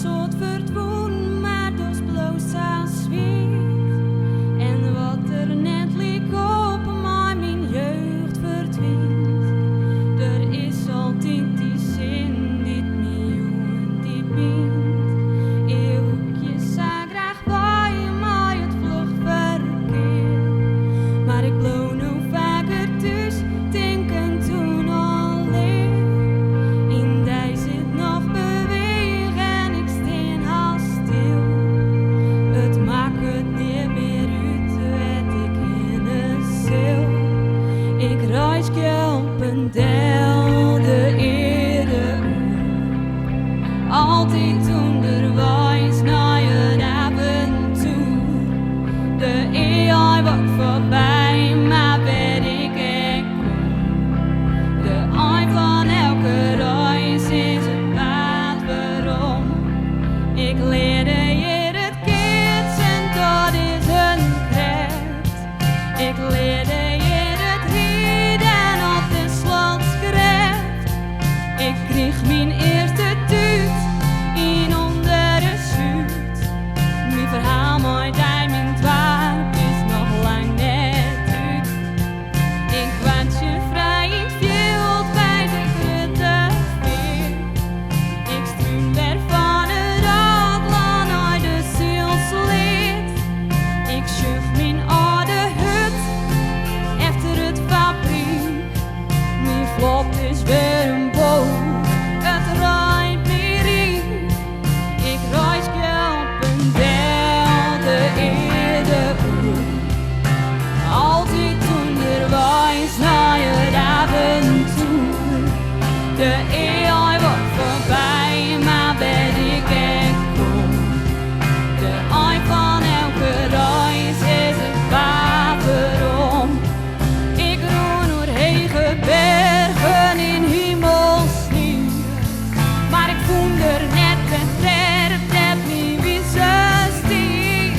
soort verdwoen, maar dus bloos als wie. En wat er net leek op mij mijn jeugd verdwijnt. Er is altijd die zin die nieuw die bindt. Ik zou graag bij mij het vluchtverkeer. Maar ik blow nu vaker thuis, denken toen alleen. In die zit nog bewegen en ik steen al stil. Het maakt het niet meer uit wat ik in de ziel. Ik reis op een deel de ere oer. Altijd onderwijs naar een avontuur. De AI wordt voorbij, maar weet ik echt kom. De eind van elke reis is het paard waarom. Ik leerde hier het kitsen, dat is een kracht. Ik leerde hier het rijden op de slotskrecht. Ik kreeg mijn eerste tuut in onder de schuut. Mijn verhaal mooi mijn twaard is nog lang net uit. Ik wens je vrij in het veld bij de grote veer. Ik struin weer van het Radland naar de zielsleed. Ik schuif mijn oude hut efter het fabriek. Mijn flop is weer een boot, het rijdt meer in. Ik reis op een deel de ere oer. Altijd onderwijs naar het avontuur. De AI wordt voorbij, maar ben ik echt kom. De eind van elke reis is het waterom. Ik roer door hege bergen in hemelsnieuw. Maar ik voel er net geterpt, heb niet wie ze stier.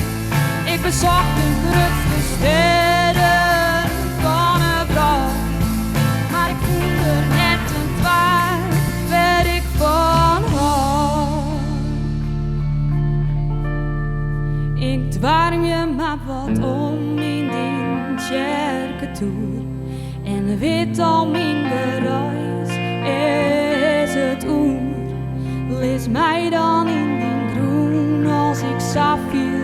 Ik bezocht de grootste sterren van een vrouw. Maar ik voel er net een twaar, waar ik van hou. Ik dwarm je maar wat om in die kerketoer. En weet al mijn gereis is het oer. Lees mij dan in die groen als ik saffier